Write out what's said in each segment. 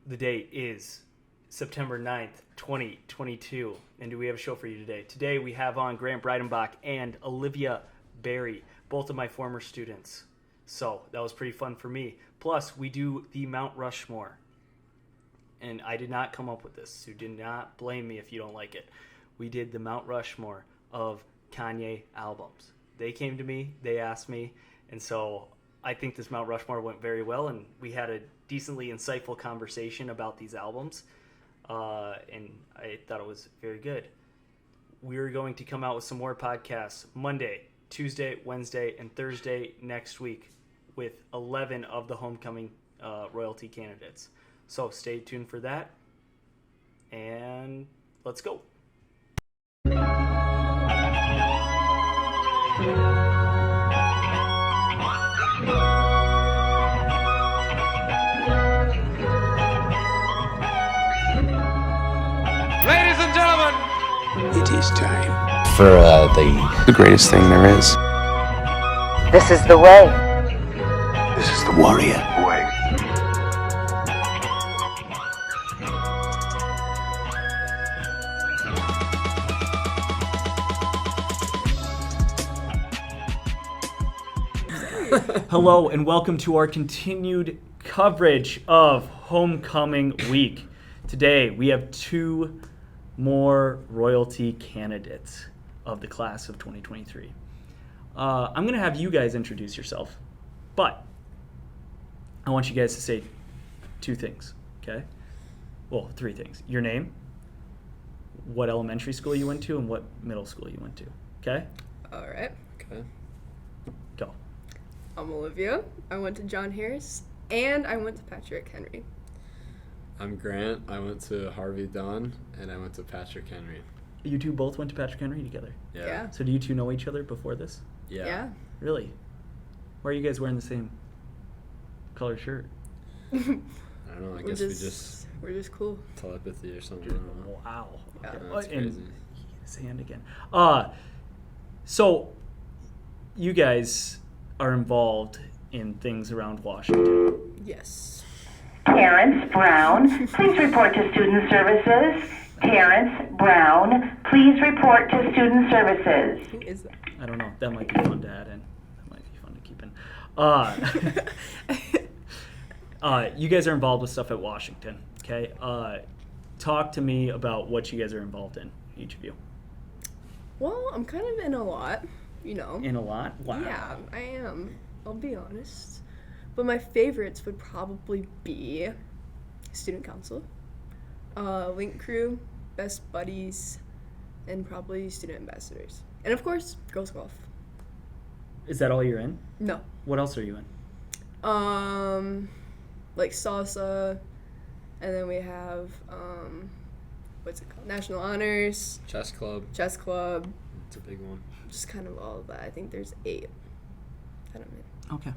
The date is September 9th, 2022. And do we have a show for you today? Today we have on Grant Breidenbach and Olivia Berry, both of my former students. So that was pretty fun for me. Plus, we do the Mount Rushmore. And I did not come up with this, so do not blame me if you don't like it. We did the Mount Rushmore of Kanye albums. They came to me, they asked me, and so I think this Mount Rushmore went very well, and we had a decently insightful conversation about these albums, and I thought it was very good. We're going to come out with some more podcasts Monday, Tuesday, Wednesday, and Thursday next week with 11 of the homecoming royalty candidates. So stay tuned for that, and let's go. Ladies and gentlemen, it is time for the greatest thing there is. This is the way. This is the warrior way. Hello and welcome to our continued coverage of Homecoming Week. Today we have two more royalty candidates of the class of 2023. I'm going to have you guys introduce yourself, but I want you guys to say two things, okay? Well, three things. Your name, what elementary school you went to, and what middle school you went to, okay? All right. okay. Go. I'm Olivia. I went to John Harris, and I went to Patrick Henry. I'm Grant. I went to Harvey Dunn, and I went to Patrick Henry. You two both went to Patrick Henry together? Yeah. So do you two know each other before this? Yeah. Really? Why are you guys wearing the same color shirt? I don't know. I guess we're just cool. telepathy or something. I don't know. Wow. Yeah. Okay. That's And crazy. his hand again. So you guys are involved in things around Washington. Yes. Terrence Brown, please report to Student Services. Terrence Brown, please report to Student Services. Who is that? I don't know. That might be fun to add in. That might be fun to keep in. You guys are involved with stuff at Washington, okay? Talk to me about what you guys are involved in, each of you. Well, I'm kind of in a lot, you know. In a lot? Wow. Yeah, I am. I'll be honest. But my favorites would probably be Student Council, Link Crew, Best Buddies, and probably Student Ambassadors. And of course, Girls Golf. Is that all you're in? No. What else are you in? Like salsa, and then we have, what's it called? National Honors, Chess club. Chess Club, It's a big one. just kind of all of that. I think there's 8 that I'm in. Okay.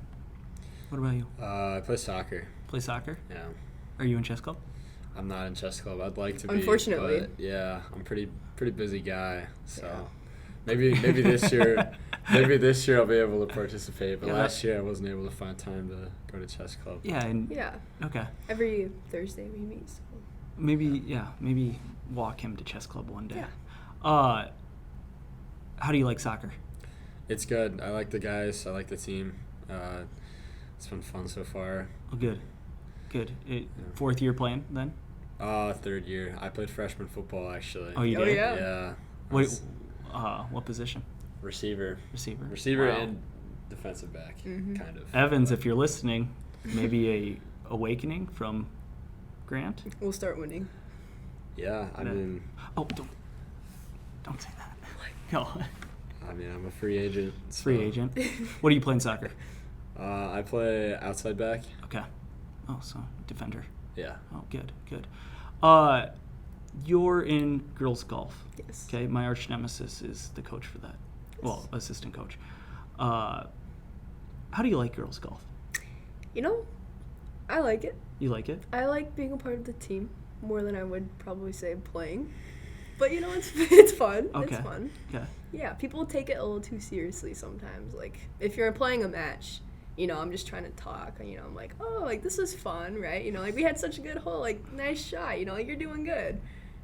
What about you? I play soccer. Play soccer? Yeah. Are you in chess club? I'm not in chess club. I'd like to be. Unfortunately. But yeah, I'm pretty busy guy. So Yeah. maybe this year I'll be able to participate. But Yeah, last year I wasn't able to find time to go to chess club. Yeah, and Yeah, okay. every Thursday we meet. So. Maybe walk him to chess club one day. Yeah. How do you like soccer? It's good. I like the guys. I like the team. It's been fun so far. Oh, good. Fourth year playing then? Third year. I played freshman football actually. Oh, you Oh, did? yeah. Yeah. Wait, what position? Receiver. Receiver. Wow. And defensive back, kind of. Evans, if you're listening, maybe a awakening from Grant. We'll start winning. Yeah, I mean, Oh, don't say that. No. I'm a free agent. So, Free agent. What do you play in soccer? I play outside back. Okay. Oh, so defender. Yeah. Oh, good. You're in girls golf. Yes. Okay, my arch nemesis is the coach for that. Well, assistant coach. How do you like girls golf? You know, I like it. You like it? I like being a part of the team more than I would probably say playing. But you know, it's fun. Okay. It's fun. Okay. Yeah, people take it a little too seriously sometimes. Like, if you're playing a match, I'm just trying to talk. I'm like, oh, like, this is fun, right? Like, we had such a good hole, like, nice shot, like, you're doing good.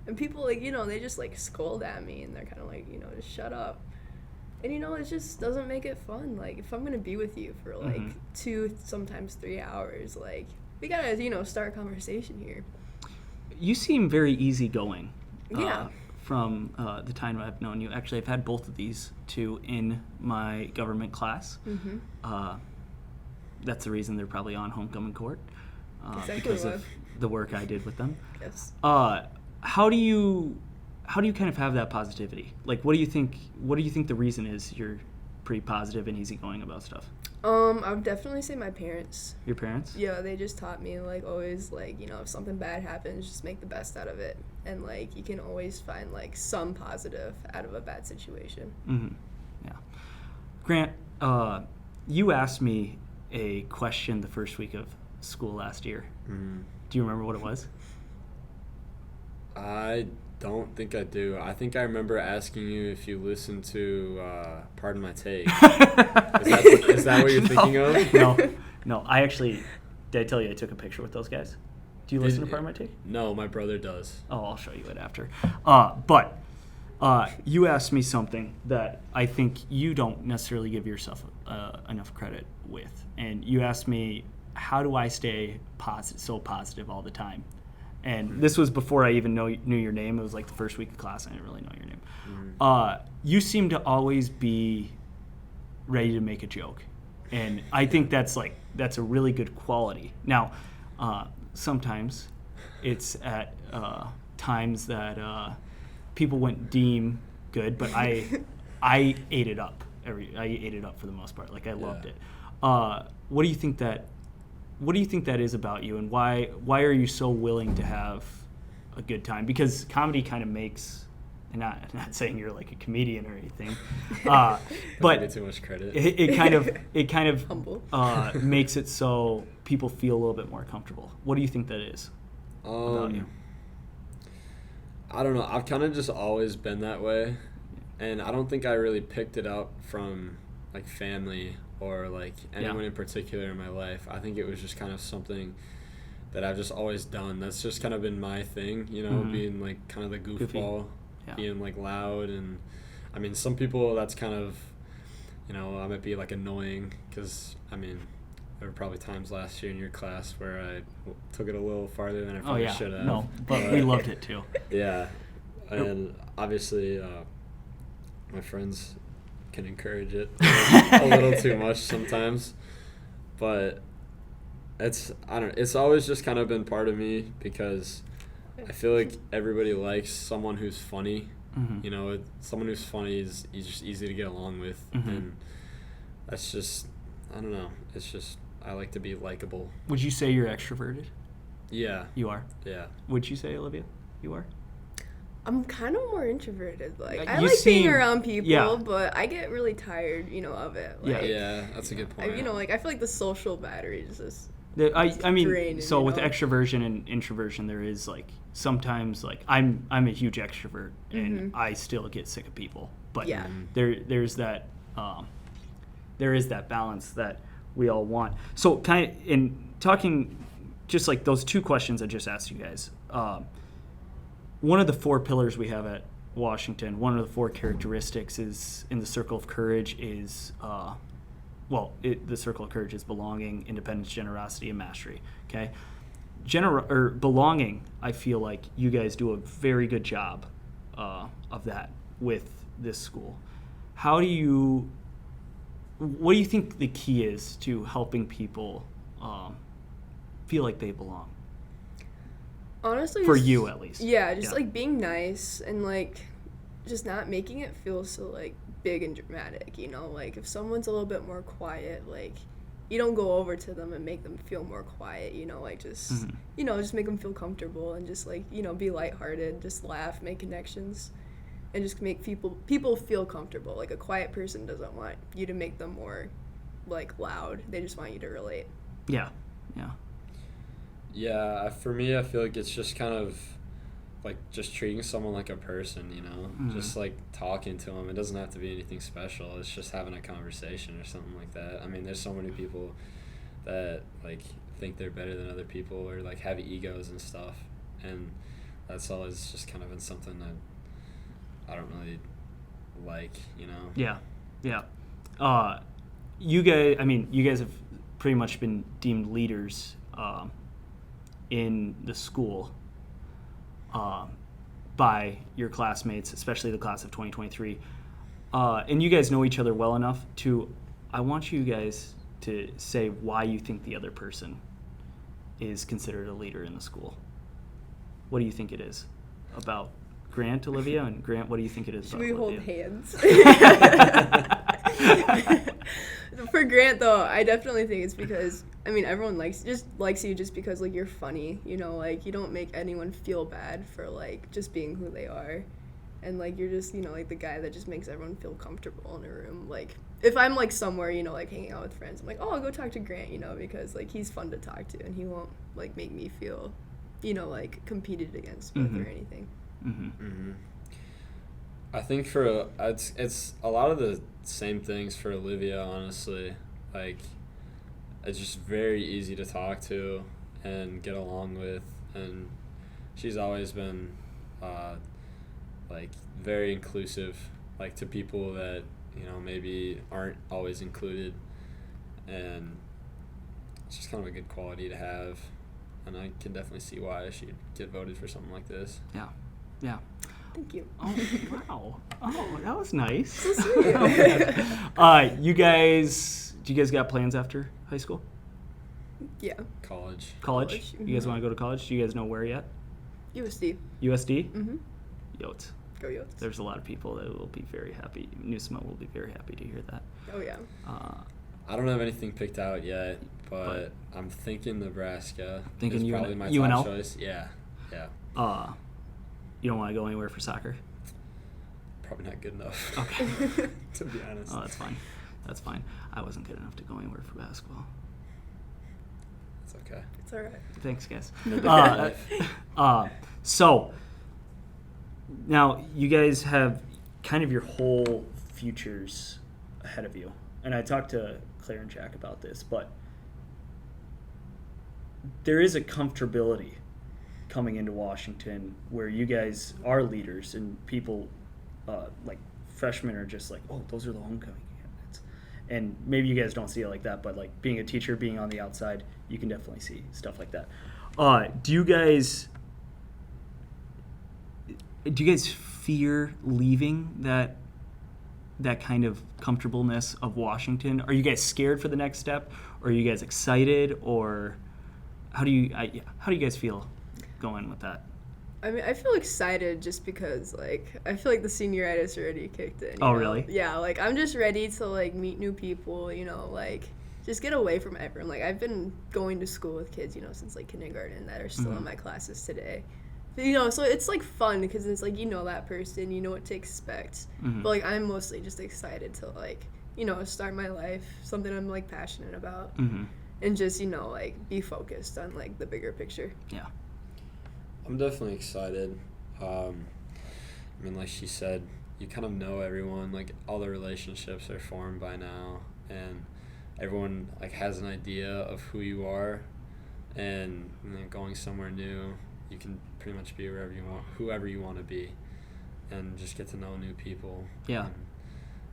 And people, like, they just, like, scold at me, and they're kind of like, just shut up. And, it just doesn't make it fun. Like, if I'm going to be with you for, like, 2, sometimes 3 hours, like, we got to, start a conversation here. You seem very easygoing. Yeah. From the time I've known you. Actually, I've had both of these two in my government class. That's the reason they're probably on homecoming court, because of the work I did with them. Yes. How do you kind of have that positivity? Like, what do you think the reason is you're pretty positive and easygoing about stuff? I would definitely say my parents. Your parents? Yeah, they just taught me, like, always, like, if something bad happens, just make the best out of it. And, like, you can always find, like, some positive out of a bad situation. Yeah. Grant, you asked me a question the first week of school last year. Do you remember what it was? I don't think I do. I think I remember asking you if you listened to Pardon My Take. Is that what you're thinking of? No. I actually, did I tell you I took a picture with those guys? Do you listen to Pardon My Take? No, my brother does. Oh, I'll show you it after. But you asked me something that I think you don't necessarily give yourself enough credit with. And you asked me, how do I stay so positive all the time? And this was before I even knew your name. It was like the first week of class. I didn't really know your name. You seem to always be ready to make a joke. And I think that's a really good quality. Now, sometimes it's at times that people wouldn't deem good, but I ate it up. I ate it up for the most part. Like, I loved it. What do you think that is about you, and why are you so willing to have a good time? Because comedy kind of makes, and not saying you're like a comedian or anything, but get too much credit. It kind of Humble. Makes it so people feel a little bit more comfortable. What do you think that is about you? I don't know. I've kind of just always been that way, and I don't think I really picked it up from like family or like anyone in particular in my life. I think it was just kind of something that I've just always done. That's just kind of been my thing, being like kind of the goofball, being like loud. And I mean, some people that's kind of, I might be like annoying because, I mean, there were probably times last year in your class where I took it a little farther than I probably should have. No, but we loved it too. Yeah. And obviously my friends can encourage it a little too much sometimes, but it's always just kind of been part of me because I feel like everybody likes someone who's funny. Someone who's funny is just easy to get along with, and that's just, I don't know, it's just, I like to be likable. Would you say you're extroverted? Yeah. You are? Yeah. Would you say, Olivia, you are? I'm kind of more introverted. Like, I You like being seem- around people, yeah. but I get really tired, of it. Like, Yeah, that's a good point. I feel like the social battery is just I mean, draining, so with extroversion and introversion, there is like sometimes like I'm a huge extrovert and I still get sick of people, but Yeah. there's that there is that balance that we all want. So kind of in talking, just like those two questions I just asked you guys. One of the 4 pillars we have at Washington, one of the 4 characteristics is in the circle of courage is the circle of courage is belonging, independence, generosity, and mastery. Okay, belonging. I feel like you guys do a very good job of that with this school. What do you think the key is to helping people feel like they belong? Honestly, For you, at least. Yeah, just like being nice and like just not making it feel so like big and dramatic, like if someone's a little bit more quiet, like you don't go over to them and make them feel more quiet, like just just make them feel comfortable and just like be lighthearted, just laugh, make connections, and just make people feel comfortable. Like a quiet person doesn't want you to make them more like loud, they just want you to relate. Yeah. Yeah, for me, I feel like it's just kind of like just treating someone like a person, you know, just like talking to them. It doesn't have to be anything special. It's just having a conversation or something like that. I mean, there's so many people that like think they're better than other people or like have egos and stuff, and that's always just kind of been something that I don't really like, you know. Yeah. You guys have pretty much been deemed leaders in the school by your classmates, especially the class of 2023. And you guys know each other well enough I want you guys to say why you think the other person is considered a leader in the school. What do you think it is about Grant, Olivia? And Grant, what do you think it is Should about we Olivia? hold hands? For Grant, though, I definitely think it's because, I mean, everyone likes you just because, like, you're funny, you know, like, you don't make anyone feel bad for, like, just being who they are. And, like, you're just, you know, like, the guy that just makes everyone feel comfortable in a room. Like, if I'm, like, somewhere, you know, like, hanging out with friends, I'm like, oh, I'll go talk to Grant, you know, because, like, he's fun to talk to, and he won't, like, make me feel, you know, like, competed against with or anything. I think it's a lot of the same things for Olivia, honestly. Like, it's just very easy to talk to and get along with, and she's always been like very inclusive, like to people that, you know, maybe aren't always included, and it's just kind of a good quality to have, and I can definitely see why she'd get voted for something like this. Yeah. Thank you. Oh, wow. Oh, that was nice. So sweet. Do you guys got plans after high school? Yeah. College. College? You guys want to go to college? Do you guys know where yet? USD. USD? Mm-hmm. Yotes. Go Yotes. There's a lot of people that will be very happy. Newsma will be very happy to hear that. Oh, yeah. I don't have anything picked out yet, but I'm thinking Nebraska. Thinking is probably my UNL? top choice. Yeah. You don't want to go anywhere for soccer? Probably not good enough. Okay. To be honest. Oh, that's fine. I wasn't good enough to go anywhere for basketball. It's okay. It's all right. Thanks, guys. Life. So now you guys have kind of your whole futures ahead of you. And I talked to Claire and Jack about this, but there is a comfortability coming into Washington where you guys are leaders and people like freshmen are just like, oh, those are the homecoming candidates. And maybe you guys don't see it like that, but like being a teacher, being on the outside, you can definitely see stuff like that. Do you guys fear leaving that kind of comfortableness of Washington? Are you guys scared for the next step? Or are you guys excited? Or how do you guys feel going with that? I mean, I feel excited just because, like, I feel like the senioritis already kicked in. Oh, know? really? Yeah, like, I'm just ready to, like, meet new people, you know, like, just get away from everyone. Like, I've been going to school with kids, you know, since, like, kindergarten that are still in my classes today. You know, so it's, like, fun because it's, like, you know that person, you know what to expect. But, like, I'm mostly just excited to, like, you know, start my life, something I'm, like, passionate about. And just, you know, like, be focused on, like, the bigger picture. Yeah. I'm definitely excited. I mean, like she said, you kind of know everyone. Like, all the relationships are formed by now, and everyone, like, has an idea of who you are. And then going somewhere new, you can pretty much be whoever you want to be, and just get to know new people. Yeah. And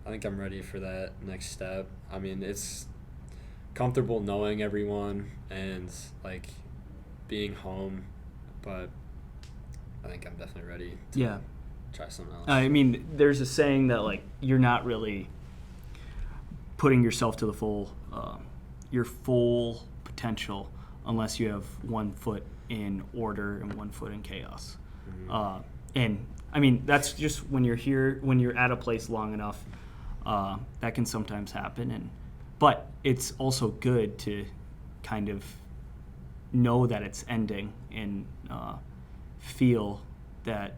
I think I'm ready for that next step. I mean, it's comfortable knowing everyone and, like, being home, but I think I'm definitely ready to try something else. I mean, there's a saying that, like, you're not really putting yourself to the your full potential unless you have 1 foot in order and 1 foot in chaos. And I mean, that's just when you're at a place long enough, that can sometimes happen. But it's also good to kind of know that it's ending and feel that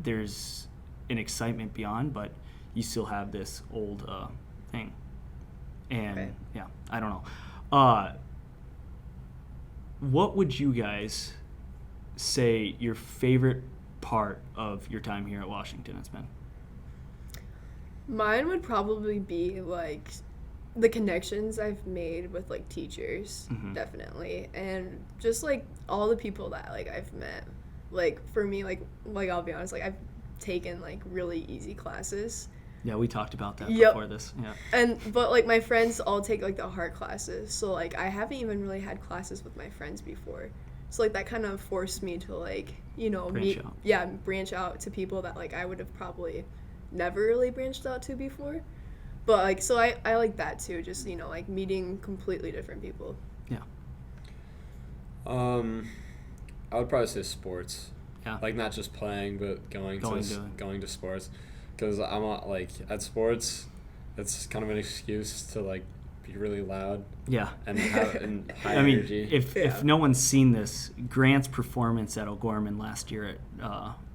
there's an excitement beyond, but you still have this old thing. And yeah, I don't know. What would you guys say your favorite part of your time here at Washington has been? Mine would probably be like the connections I've made with like teachers, definitely, and just like all the people that like I've met. Like for me, like I'll be honest, like I've taken like really easy classes. Yeah, we talked about that before this. Yeah. But like my friends all take like the hard classes, so like I haven't even really had classes with my friends before. So like that kind of forced me to like, you know, branch out to people that like I would have probably never really branched out to before. But like so I like that too, just, you know, like meeting completely different people. Yeah. I would probably say sports. Yeah. Like not just playing, but going to sports. Because I'm like at sports, it's kind of an excuse to like be really loud. Yeah. And have and high I mean, energy. if no one's seen this, Grant's performance at O'Gorman last year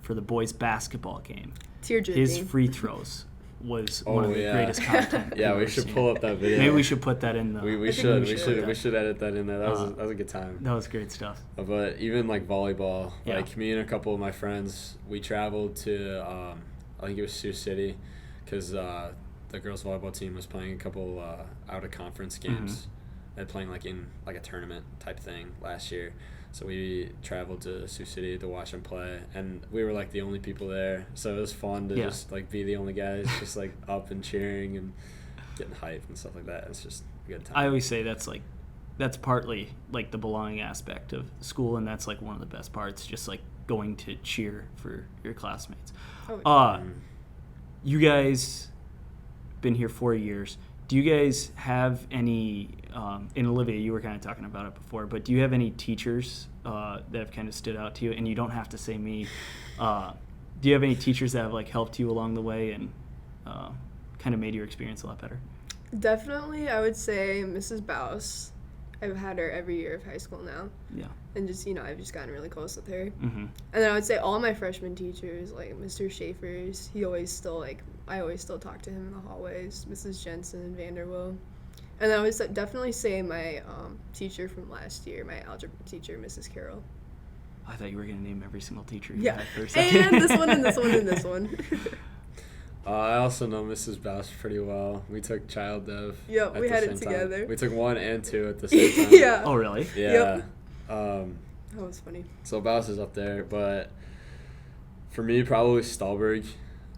for the boys basketball game, his free throws was one of the greatest content. Yeah, we should pull up that video. Maybe we should put that in the. We should edit that in there. That was a good time. That was great stuff. But even like volleyball, like me and a couple of my friends, we traveled to I think it was Sioux City, because the girls volleyball team was playing a couple out of conference games. They're playing like in like a tournament type thing last year. So we traveled to Sioux City to watch them play, and we were like the only people there. So it was fun to just like be the only guys, just like up and cheering and getting hyped and stuff like that. It's just a good time. I always say that's partly like the belonging aspect of school, and that's like one of the best parts, just like going to cheer for your classmates. You guys been here 4 years. Do you guys have any, and Olivia, you were kind of talking about it before, but do you have any teachers that have kind of stood out to you? And you don't have to say me. Do you have any teachers that have like helped you along the way and kind of made your experience a lot better? Definitely, I would say Mrs. Baus. I've had her every year of high school now. Yeah. And just, you know, I've just gotten really close with her. And then I would say all my freshman teachers, like Mr. Schaefer's, I always still talk to him in the hallways, Mrs. Jensen and Vanderwill. And I would definitely say my teacher from last year, my algebra teacher, Mrs. Carroll. I thought you were going to name every single teacher you had for a second. And this one, and this one, and this one. I also know Mrs. Bass pretty well. We took child dev. Yep, we had it together. We took 1 and 2 at the same time. Yeah. Oh, really? Yeah. Yep. That was funny. So Bass is up there, but for me, probably Stahlberg.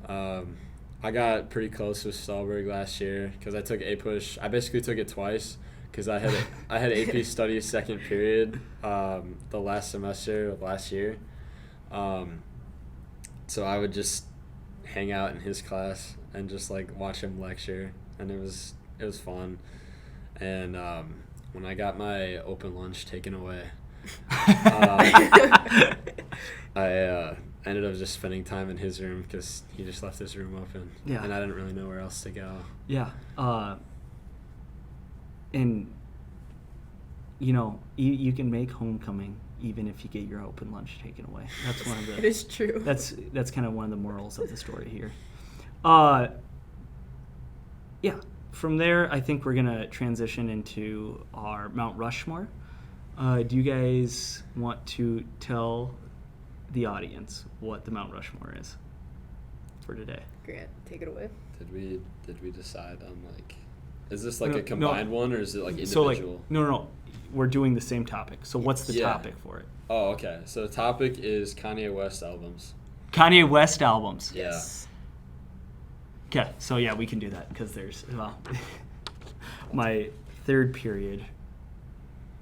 I got pretty close with Stahlberg last year because I took APUSH. I basically took it twice because I had AP studies second period the last semester of last year. So I would just hang out in his class and just like watch him lecture, and it was fun. And when I got my open lunch taken away, I ended up just spending time in his room because he just left his room open. Yeah. And I didn't really know where else to go. Yeah. And you know, you can make homecoming even if you get your open lunch taken away. That's one of the. It is true. That's kind of one of the morals of the story here. Yeah. From there, I think we're gonna transition into our Mount Rushmore. Do you guys want to tell the audience what the Mount Rushmore is for today? Grant, take it away. Did we decide on like? Is this like a combined one or is it like individual? So like no. We're doing the same topic. So what's the topic for it? Oh, okay. So the topic is Kanye West albums. Kanye West albums. Yes. Okay. So yeah, we can do that because there's my third period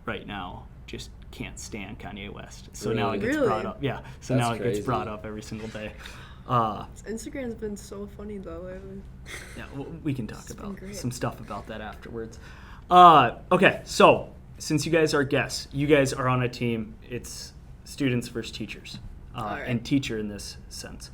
right now just can't stand Kanye West. So now it gets brought up. Yeah. So That's now it crazy. gets brought up every single day. Instagram's been so funny though lately. Yeah, we can talk about some stuff about that afterwards. Okay, so since you guys are guests, you guys are on a team. It's students versus teachers, and teacher in this sense.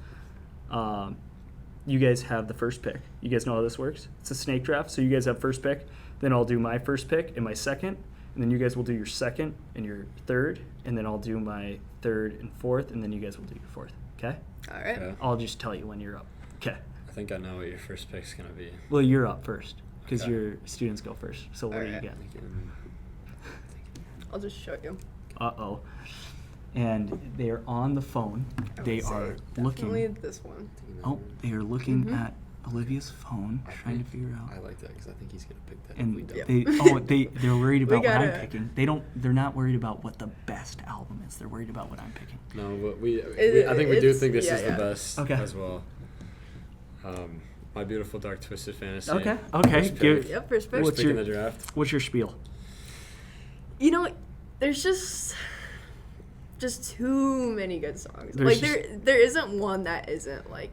You guys have the first pick. You guys know how this works? It's a snake draft, so you guys have first pick. Then I'll do my first pick and my second, and then you guys will do your second and your third, and then I'll do my third and fourth, and then you guys will do your fourth. Okay? All right. Okay. I'll just tell you when you're up. Okay. I think I know what your first pick's going to be. Well, you're up first because your students go first. So what do you get? I'll just show you. Uh-oh. and they are on the phone. I They would say are definitely looking. this one. Oh, they are looking at Olivia's phone, trying to figure out. I like that because I think he's gonna pick that. And if we don't. they're worried about what I'm gotta- picking. They're not worried about what the best album is. They're worried about what I'm picking. No, but I think we do it's- think this is yeah. the best Okay. as well. My Beautiful Dark Twisted Fantasy. Okay. First Give, pick. Yep, first pick. First What's pick your- in the draft. what's your spiel? You know, there's just too many good songs. There's Like there isn't one that isn't like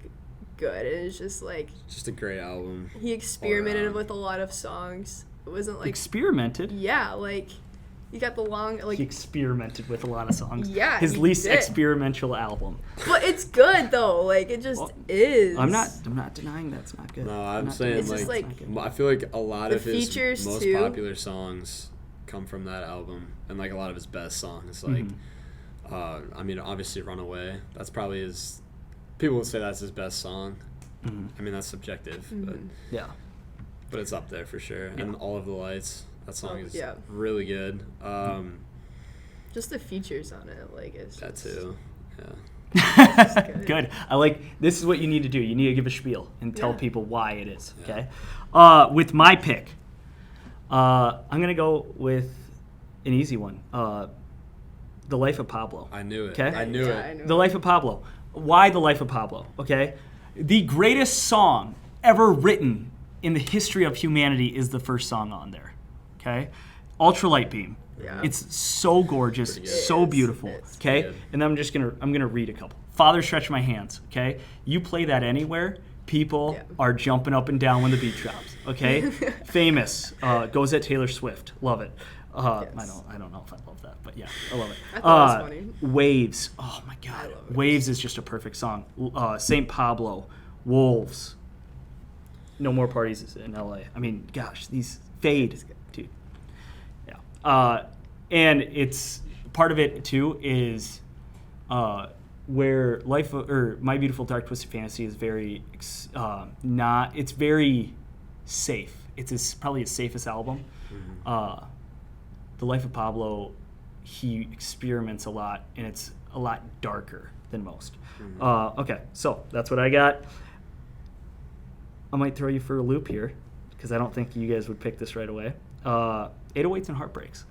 good. It's just like Just a great album. he experimented around. with a lot of songs. It wasn't like Experimented. yeah, like you got the long like He experimented with a lot of songs. Yeah, His he least did. experimental album. but it's good though. Like it just Well, is. I'm not denying that's not good. No, I'm not saying It's just like, like- it's not good. I feel like a lot The of his features, most too. popular songs come from that album, and like a lot of his best songs. Like, Mm-hmm. I mean, obviously "Runaway." That's probably his. People would say that's his best song. Mhm. I mean, that's subjective, Yeah. but it's up there for sure. And "All of the Lights." That song is yeah. really good. just the features on it. Like it's That just- too. Yeah. good. Good. I like. This is what you need to do. You need to give a spiel and tell Yeah. people why it is. Okay. With my pick, I'm gonna go with an easy one. The Life of Pablo. I knew it. Okay. I knew Yeah, it. I know. The Life of Pablo. Why The Life of Pablo? Okay. The greatest song ever written in the history of humanity is the first song on there. Okay. Ultralight Beam. Yeah. It's so gorgeous, Pretty good. so It is. beautiful. It's Okay. good. And I'm gonna read a couple. Father Stretch My Hands. Okay. You play that anywhere, people Yeah. are jumping up and down when the beat drops. Okay. Famous. Goes at Taylor Swift. Love it. Yes. I don't know if I love that, but yeah, I love it. I thought it was funny. Waves. Oh my God. love Waves. Waves is just a perfect song. Saint Pablo. Wolves. No More Parties in LA. I mean, gosh, these Fade, dude. Yeah. And it's part of it too is where My Beautiful Dark Twisted Fantasy is very it's very safe. It's probably his safest album. The Life of Pablo, he experiments a lot, and it's a lot darker than most. Okay, so that's what I got. I might throw you for a loop here, because I don't think you guys would pick this right away. 808s and Heartbreaks.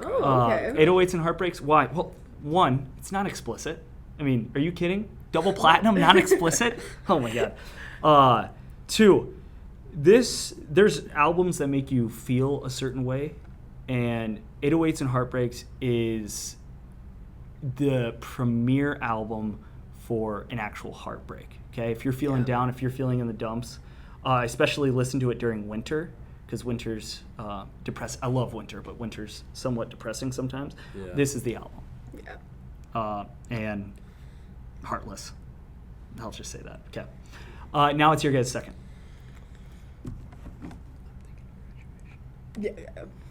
Oh, okay. 808s and Heartbreaks. Why? Well, one, it's not explicit. I mean, are you kidding? Double platinum, not explicit? Oh my God. Two, there's albums that make you feel a certain way, and 808s and Heartbreaks is the premier album for an actual heartbreak. Okay, if you're feeling down, if you're feeling in the dumps, especially listen to it during winter, because winter's depressing. I love winter, but winter's somewhat depressing sometimes. Yeah. This is the album. Yeah. And Heartless. I'll just say that. Okay. Now it's your guys' second. Yeah.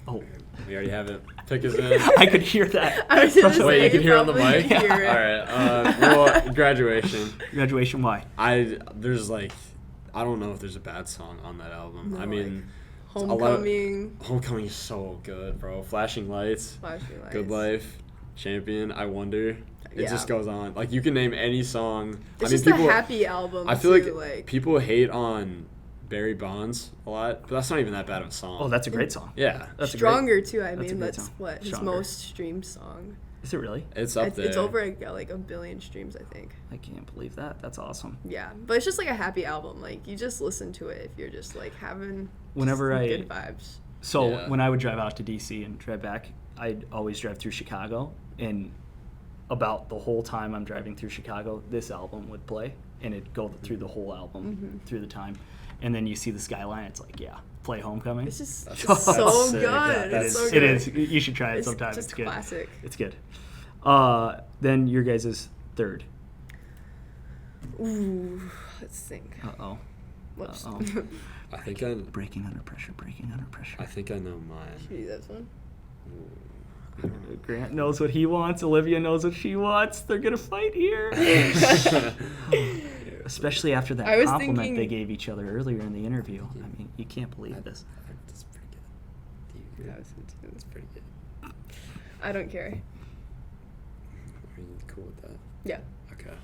Oh, We already have it. Pick us in. I could hear that. I was gonna Wait, say, you can hear it on the probably mic? hear it. All right. Well, Graduation. Graduation. Why? There's like, I don't know if there's a bad song on that album. No, I mean, a lot of- Homecoming, Homecoming is so good, bro. Flashing Lights, Flashing Lights. Good Life, Champion, I Wonder. It Yeah. just goes on. Like, you can name any song. It's I just mean, people. a happy album. I feel too, like people hate on Barry Bonds a lot, but that's not even that bad of a song. Oh, that's a great song. yeah. That's a Stronger too. I that's a mean, great that's song. what his Stronger. most streamed song. Is it really? It's up there. It's over like 1 billion streams, I think. I can't believe that. That's awesome. Yeah, but it's just like a happy album. Like you just listen to it if you're just like having Whenever just I- good vibes. So Yeah. when I would drive out to DC and drive back, I'd always drive through Chicago, and about the whole time I'm driving through Chicago, this album would play, and it'd go through the whole album through the time, and then you see the skyline. It's like, yeah, play Homecoming. It's just That's- it's so that's sick. good. Yeah, It that It's is. so It good. is. You should try it It's sometime. just It's good. classic. It's good. Then your guys' third. Ooh, let's think. Uh-oh. Whoops. Uh-oh. I think I Breaking under pressure. Breaking under pressure. I think I know mine. Should we do this one? Grant knows what he wants. Olivia knows what she wants. They're gonna fight here. Especially after that I was compliment thinking- they gave each other earlier in the interview. I mean, you can't believe this. That's pretty good. Yeah, I was thinking- That's pretty good. I don't care. cool with that. Yeah. Okay.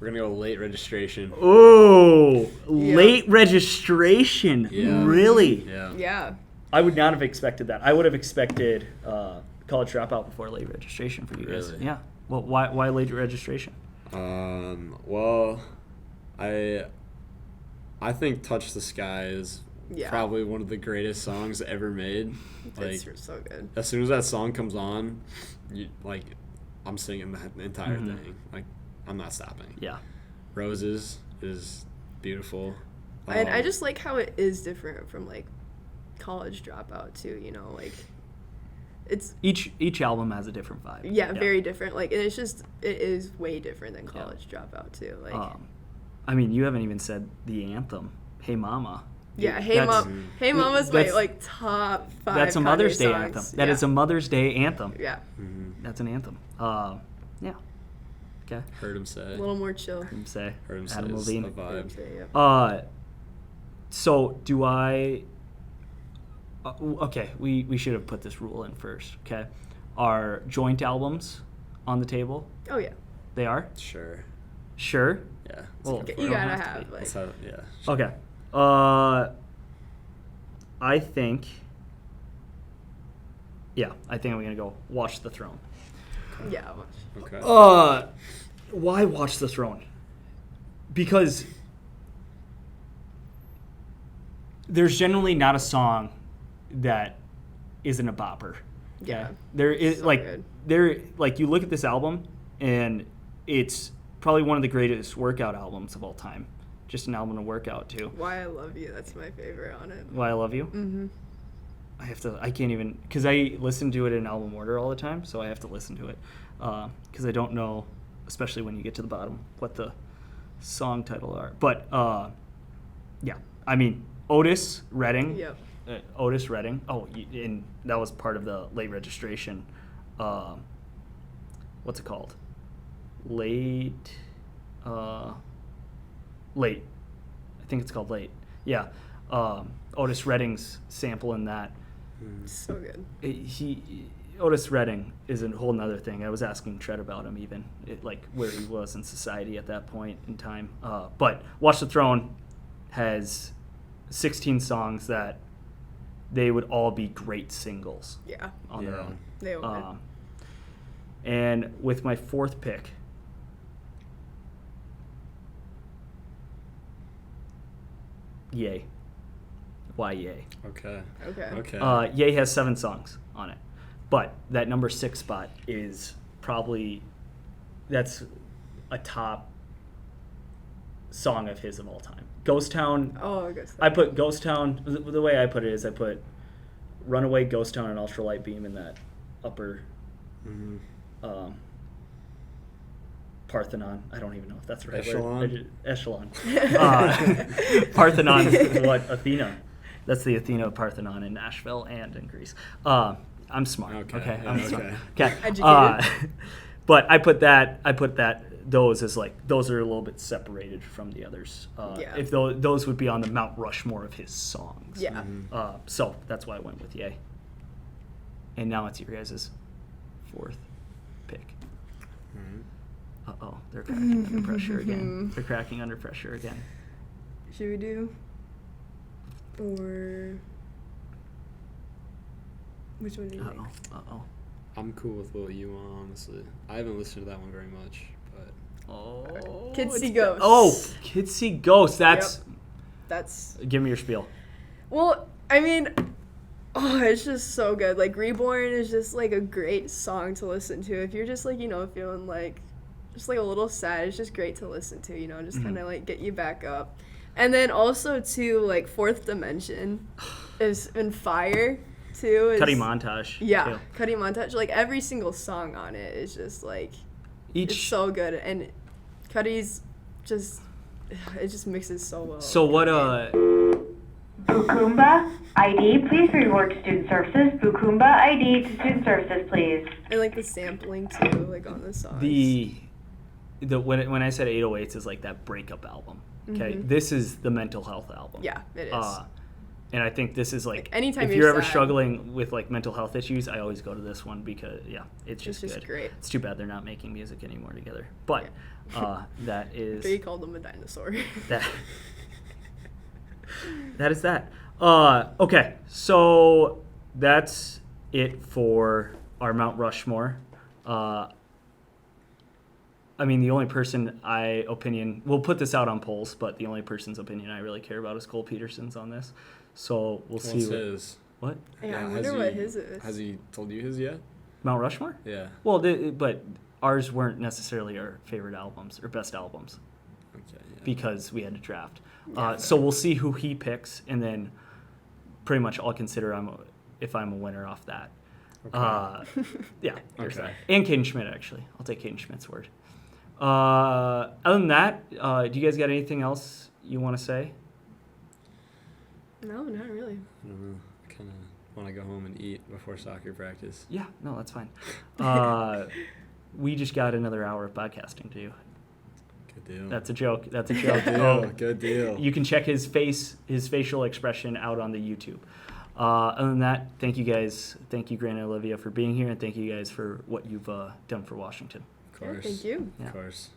We're gonna go late registration. Oh, late registration. Yeah. Really? Yeah. Yeah. I would not have expected that. I would have expected college dropout before late registration for you guys. Really? Yeah. Well, why late registration? Well, I think "Touch the Sky" is probably one of the greatest songs ever made. It's so good. As soon as that song comes on, I'm singing the entire thing. Like, I'm not stopping. Yeah. "Roses" is beautiful. And I just like how it is different from like college dropout too. You know, like it's each album has a different vibe. Yeah, very different. Like, and it is way different than college dropout too. Like, I mean, you haven't even said the anthem, "Hey Mama." Yeah, Hey Mama's my like top 5. That's a Mother's Day songs. anthem. That is a Mother's Day anthem. Yeah. That's an anthem. Yeah. Okay. Heard Him Say. A little more chill. Heard Him Say Adam is Levine. a vibe. So do I? Okay, we should have put this rule in first. Okay, are joint albums on the table? Oh yeah. They are. Sure. Sure. Yeah. Well, you gotta have like. Yeah. Sure. Okay. I think I'm gonna go Watch the Throne. Yeah. Okay. Why Watch the Throne? Because there's generally not a song that isn't a bopper. Okay? Yeah. There is So good. you look at this album and it's probably one of the greatest workout albums of all time. Just an album to work out to. Why I Love You, that's my favorite on it. Why I Love You? Mm-hmm. I can't even, because I listen to it in album order all the time, so I have to listen to it. Because I don't know, especially when you get to the bottom, what the song title are. But, yeah. I mean, Otis Redding. Yep. Otis Redding. Oh, and that was part of the late registration. What's it called? Late. I think it's called Late. Yeah. Otis Redding's sample in that. So good. Otis Redding is a whole nother thing. I was asking Tread about him even, where he was in society at that point in time. But Watch the Throne has 16 songs that they would all be great singles. Yeah. On their own. They would. And with my fourth pick, Yay. Why Yay? Okay. Yay has 7 songs on it. But that number 6 spot is probably, that's a top song of his of all time. Ghost Town. Oh, Ghost Town. I put Ghost Town, the way I put it is I put Runaway, Ghost Town, and Ultralight Beam in that upper Parthenon. I don't even know if that's the right word. Echelon. Parthenon is what? Athena. That's the Athena of Parthenon in Nashville and in Greece. I'm smart. Okay. I'm smart. Okay. Educated. But I put those as those are a little bit separated from the others. If those would be on the Mount Rushmore of his songs. Yeah. So that's why I went with Yay. And now it's your guys' fourth pick. Uh-oh, they're cracking under pressure again. They're cracking under pressure again. Should we do? Or which one do you think? Uh-oh. I'm cool with Lil You, honestly. I haven't listened to that one very much, but Kids See Ghosts. Oh, Kids See Ghosts. That's give me your spiel. Well, I mean, it's just so good. Like, Reborn is just like a great song to listen to. If you're just feeling like just like a little sad, it's just great to listen to, just kind of get you back up. And then also too, like, Fourth Dimension is in Fire too. Cuddy Montage. Yeah, too. Cuddy Montage. Like, every single song on it is just like it's so good, and Cuddy's just mixes so well. So what Bukumba ID, please report to student services. Bukumba ID to student services, please. And like the sampling too, like on the songs. When I said 808s is like that breakup album. Okay, this is the mental health album. Yeah, it is. And I think this is like anytime if you're you're ever sad. struggling with like mental health issues, I always go to this one because it's just good. Great. It's too bad they're not making music anymore together. But that is They called him a dinosaur. that. That is that. Okay, so that's it for our Mount Rushmore. I mean, the only person we'll put this out on polls, but the only person's opinion I really care about is Cole Peterson's on this. So we'll see. What's his? What? Yeah, I wonder what his is. Has he told you his yet? Mount Rushmore? Yeah. Well, but ours weren't necessarily our favorite albums or best albums Okay. Yeah. because we had to draft. So we'll see who he picks, and then pretty much I'll consider if I'm a winner off that. Okay. Yeah. There's Okay. that. And Caden Schmidt, actually. I'll take Caden Schmidt's word. Other than that, do you guys got anything else you want to say? No, not really. I don't know. I kind of want to go home and eat before soccer practice. Yeah, no, that's fine. We just got another hour of podcasting to do. Good deal. That's a joke. That's a joke. Good deal. Good deal. You can check his facial expression out on the YouTube. Other than that, thank you guys. Thank you, Grant and Olivia, for being here, and thank you guys for what you've done for Washington. Of course. Yeah, thank you. Yeah. Of course.